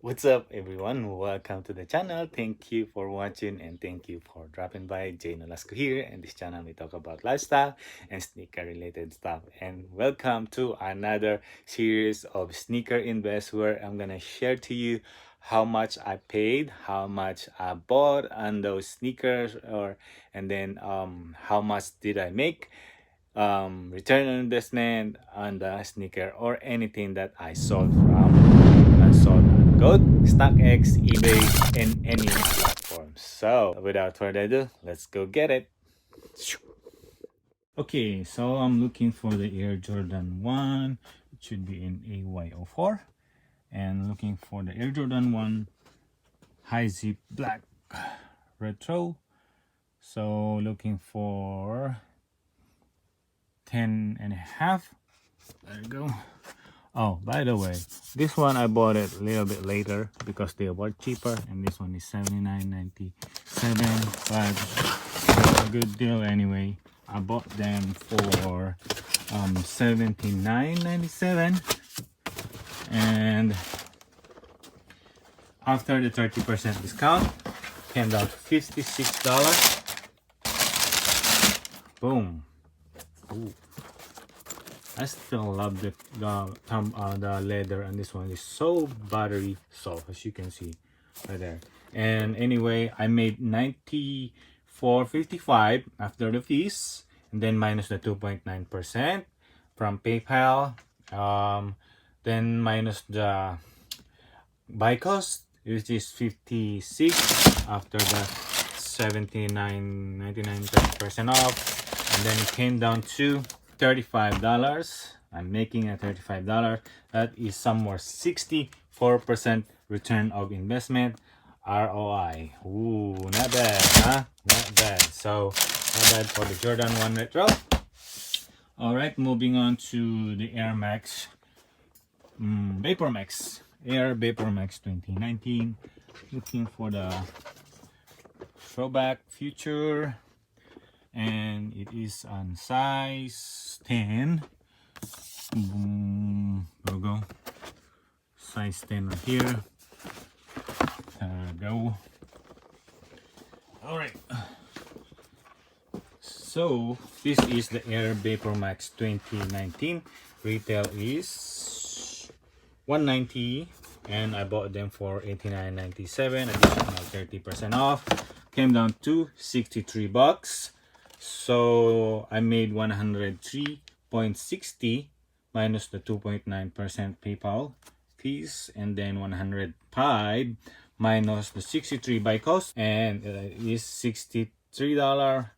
What's up, everyone? Welcome to the channel. Thank you for watching and thank you for dropping by. Nolasco here, and this channel we talk about lifestyle and sneaker related stuff. And welcome to another series of Sneaker Invest, where I'm gonna share to you how much I paid, how much I bought on those sneakers, and then how much did I make, return on investment on the sneaker, or anything that I sold on Goat, StockX, eBay, and any platform. So without further ado, let's go get it. Okay, so I'm looking for the Air Jordan 1. It should be in AY04. And looking for the Air Jordan 1 high zip black retro. So looking for 10.5. There you go. Oh, by the way, this one I bought it a little bit later because they were cheaper, and this one is $79.97, but a good deal anyway. I bought them for $79.97, and after the 30% discount came down to $56. Boom. Ooh. I still love the leather, and this one is so buttery soft, as you can see right there. And anyway, I made $94.55 after the fees, and then minus the 2.9% from PayPal, then minus the buy cost, which is 56 after the 79.99% off, and then it came down to $35. I'm making a $35. That is somewhere 64% return of investment, ROI. Ooh, not bad, huh? Not bad. So not bad for the Jordan 1 Retro. All right, moving on to the Air Max Vapor Max Air Vapor Max 2019. Looking for the throwback future, and it is on size 10. There we go. Size 10 right here. There we go. All right. So this is the Air Vapor Max 2019. Retail is $190, and I bought them for $89.97. Additional 30% off. Came down to $63. So I made 103.60 minus the 2.9% PayPal fees, and then 105 minus the 63 buy cost, and it is $63.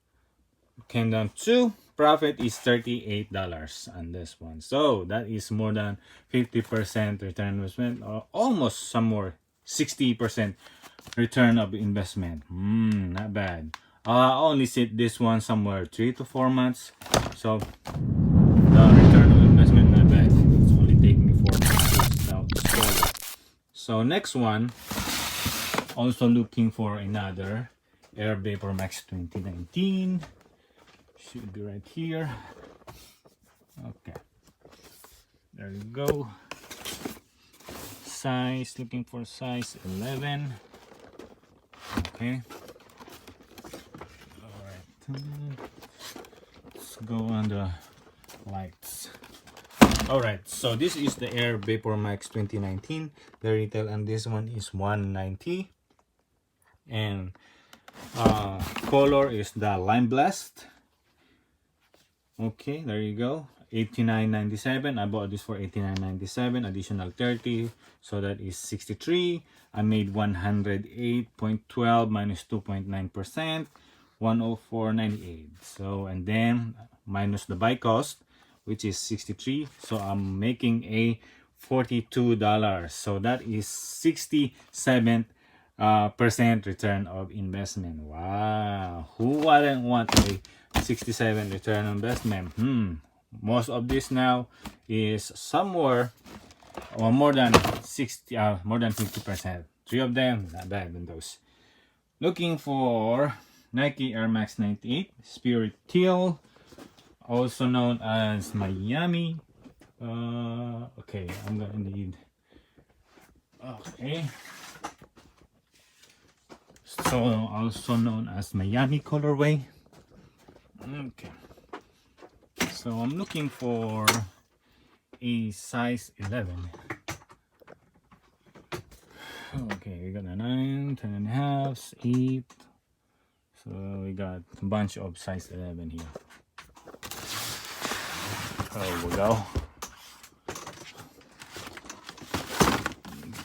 Came down to profit is $38 on this one. So that is more than 50% return on investment, or almost somewhere 60% return of investment. Not bad. I only set this one somewhere 3 to 4 months, so the return of investment not bad. It's only taking me 4 months to install it. So next one, also looking for another Air Vapor Max 2019. Should be right here. Okay, there you go. Size, looking for size 11. Okay. All right. Let's go on the lights. All right. So this is the Air Vapor Max 2019. The retail on this one is $190, and color is the Lime Blast. Okay, there you go. $89.97. I bought this for $89.97. Additional 30, so that is 63. I made 108.12 minus 2.9%, 104.98. So, and then minus the buy cost, which is 63. So I'm making a $42. So that is 67% return of investment. Wow, who wouldn't want a 67 return on investment? Most of this now is somewhere or more than 60, more than 50%. 3 of them, not bad than those. Looking for Nike Air Max 98 Spirit Teal, also known as Miami. Okay, I'm gonna need Okay. So also known as Miami colorway. Okay. So I'm looking for a size 11. Okay, we got a 9, 10 and a half, 8. So we got a bunch of size 11 here. There we go.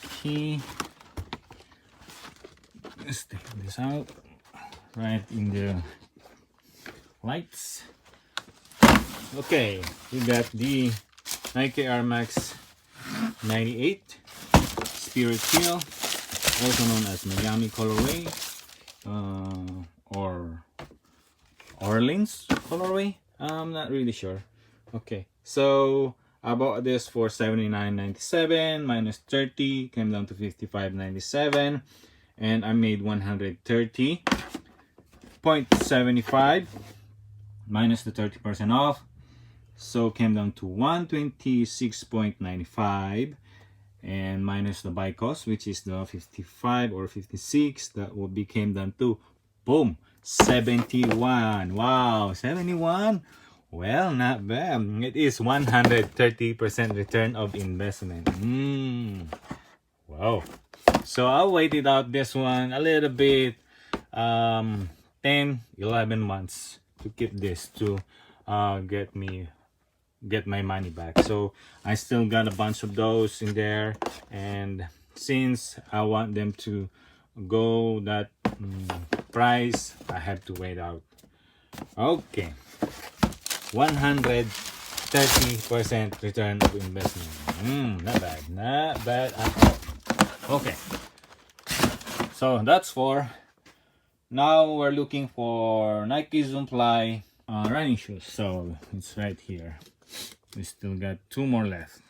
Okay. Let's take this out. Right in the lights. Okay, we got the Nike Air Max 98 Spirit Seal, also known as Miami colorway, or Orleans colorway. I'm not really sure. Okay, so I bought this for $79.97 minus 30 came down to $55.97, and I made 130.75 minus the 30% off, so came down to 126.95, and minus the buy cost, which is the 55 or 56, that would be came down to boom 71. Wow, 71. Well, not bad. It is 130% return of investment. Wow. So I waited out this one a little bit, 10-11 months to keep this to get my money back. So I still got a bunch of those in there, and since I want them to go that price, I have to wait out. Okay, 130% return of investment. Not bad, not bad at all. Okay, so that's for now. We're looking for Nike Zoom Fly running shoes, so it's right here. We still got 2 more left.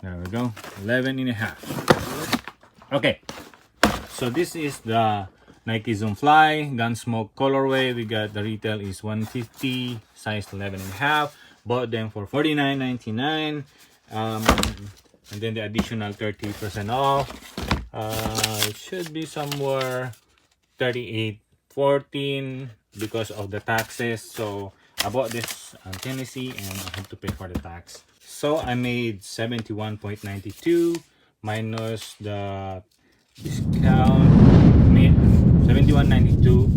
There we go, 11 and a half. Okay, so this is the Nike Zoom Fly Gunsmoke colorway. We got the retail is $150, size 11 and a half. Bought them for $49.99, and then the additional 30% off. It should be somewhere $38.14 because of the taxes. So I bought this in Tennessee and I had to pay for the tax. So I made $71.92 minus the discount, made $71.92,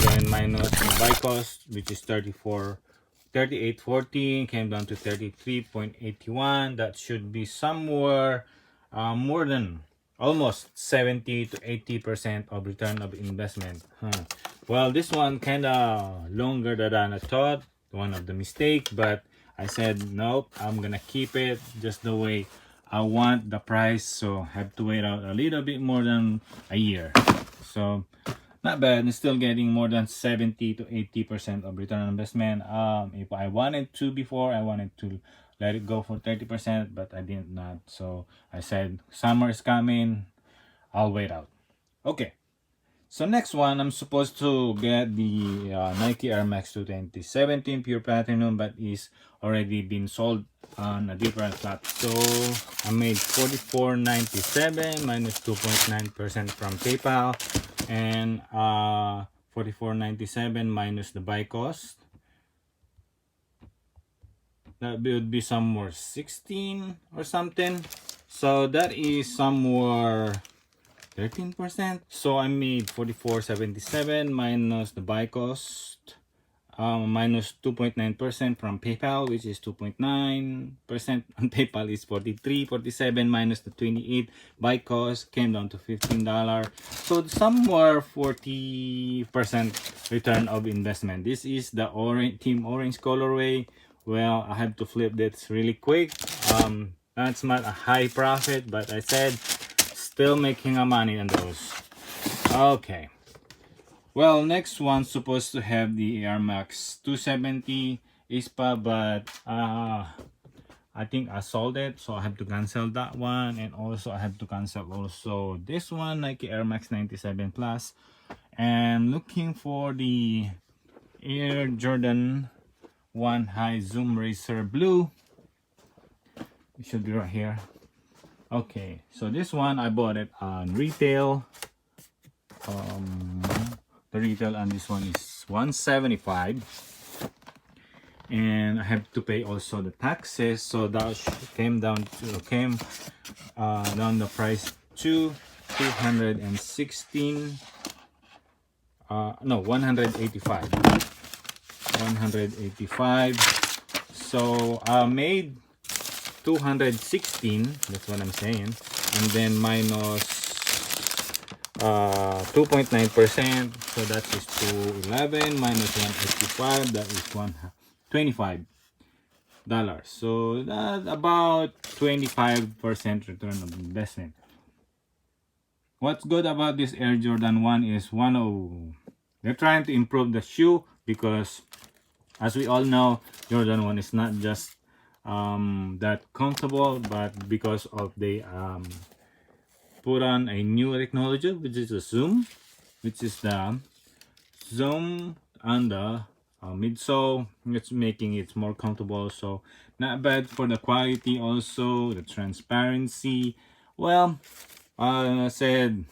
then minus the buy cost, which is $38.14, came down to $33.81. That should be somewhere more than almost 70 to 80% of return of investment. Well, this one kind of longer than I thought, one of the mistake, but I said nope, I'm gonna keep it just the way I want the price, so have to wait out a little bit more than a year. So not bad. It's still getting more than 70 to 80% of return on investment. If I wanted to before, I wanted to let it go for 30%, but I did not. So I said summer is coming, I'll wait out. Okay, so next one, I'm supposed to get the Nike Air Max 2017 Pure Platinum, but is already been sold on a different flat. So I made $44.97 minus 2.9% from PayPal, and $44.97 minus the buy cost. That would be somewhere 16 or something. So that is somewhere 13%. So I made $44.77 minus the buy cost, minus 2.9% from PayPal, which is 2.9% on PayPal is $43.47 minus the 28 buy cost, came down to $15. So somewhere 40% return of investment. This is the orange team orange colorway. Well, I have to flip this really quick. That's not a high profit, but I said still making a money on those. Okay, well, next one's supposed to have the Air Max 270 ISPA, but I think I sold it, so I have to cancel that one, and also I have to cancel also this one, Nike Air Max 97 Plus, and looking for the Air Jordan 1 High Zoom Racer Blue. It should be right here. Okay, so this one I bought it on retail. The retail on this one is $175, and I have to pay also the taxes, so that came down the price to 216. No, 185. 185. So I made 216. That's what I'm saying, and then minus 2.9%, so that is 211 minus 185, that is $25. So that's about 25% return on investment. What's good about this Air Jordan 1 is they're trying to improve the shoe, because as we all know, Jordan 1 is not just that comfortable, but because of they put on a new technology, which is the zoom, which is the zoom on the midsole. It's making it more comfortable, so not bad for the quality, also the transparency. Well, I said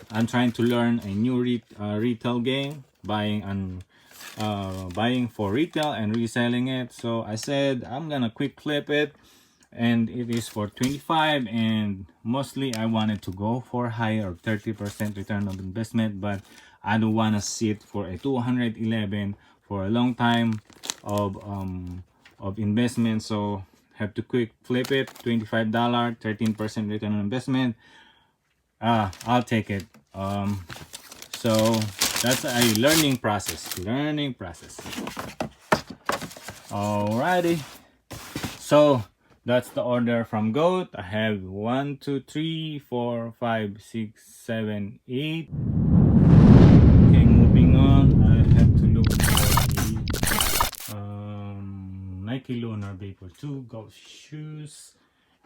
I'm trying to learn a new retail game, buying for retail and reselling it. So I said I'm gonna quick flip it, and it is for 25, and mostly I wanted to go for higher, 30% return on investment, but I don't want to sit for a 211 for a long time of investment. So have to quick flip it. $25, 13% return on investment. I'll take it. So that's a learning process. Alrighty, so that's the order from Goat. I have 1, 2, 3, 4, 5, 6, 7, 8. Okay, moving on. I have to look for the Nike Lunar Vapor 2 Goat shoes.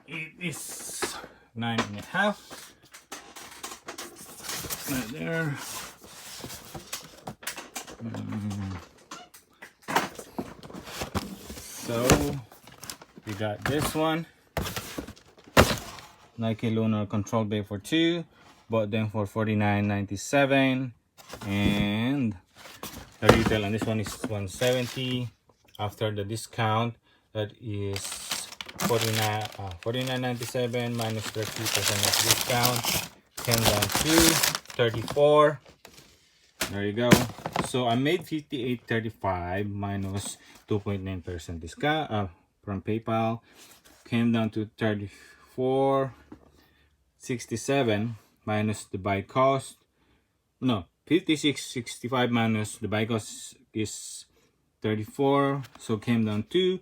It is 9.5. Right there. So we got this one, Nike Lunar Control Vapor 2. Bought them for $49.97, and the retail on this one is $170. After the discount, that is $49.97 minus 30% of discount, came down to $34. There you go. So I made $58.35 minus 2.9% discount from PayPal, came down to $34.67 minus the buy cost. No, $56.65 minus the buy cost is $34, so came down to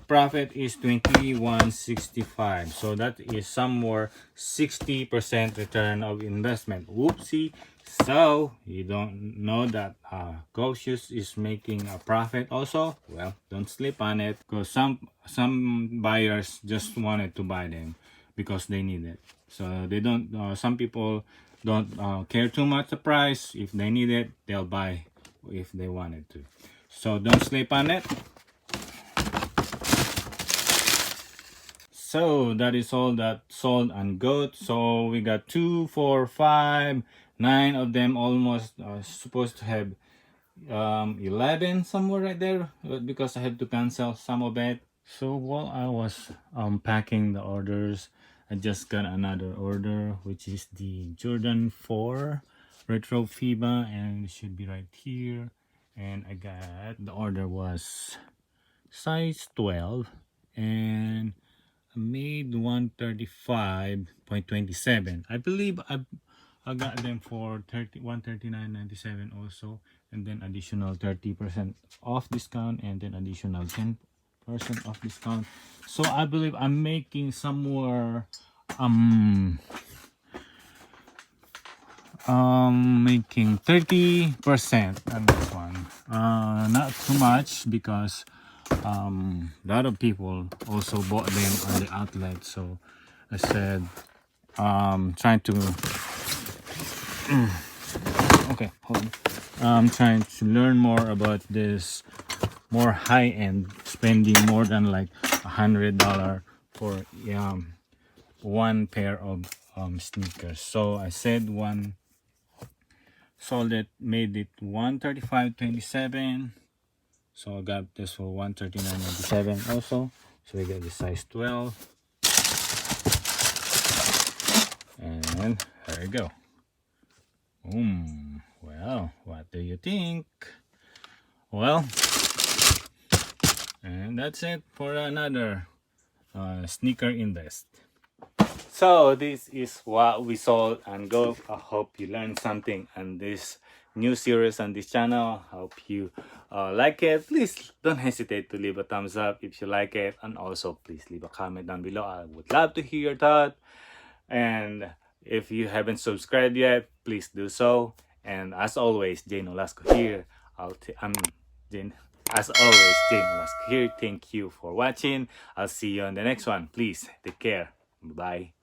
profit is $21.65. So that is somewhere 60% return of investment. Whoopsie. So you don't know that Go Shoes is making a profit also. Well, don't sleep on it, because some buyers just wanted to buy them because they need it. So they don't. Some people don't care too much the price. If they need it, they'll buy if they wanted to. So don't sleep on it. So that is all that sold on Goat. So we got 2, 4, 5, 9 of them, almost supposed to have 11 somewhere right there, because I had to cancel some of it. So while I was packing the orders, I just got another order, which is the Jordan 4 Retro FIBA, and it should be right here. And I got, the order was size 12, and I made 135.27. I believe I got them for 139.97 also, and then additional 30% off discount, and then additional 10% off discount. So I believe I'm making somewhere making 30% on this one. Not too much, because a lot of people also bought them on the outlet. So I said trying to okay, hold on. I'm trying to learn more about this, more high-end, spending more than like $100 for one pair of sneakers. So I said one sold it, made it 135.27. So I got this for 139.97 also. So we got the size 12. And there we go. Well, what do you think? Well, and that's it for another sneaker invest. So this is what we sold and go. I hope you learned something on this new series on this channel. Hope you like it. Please don't hesitate to leave a thumbs up if you like it, and also please leave a comment down below. I would love to hear your thought. And if you haven't subscribed yet, please do so. And as always, Nolasco here. As always, Nolasco here. Thank you for watching. I'll see you on the next one. Please take care. Bye.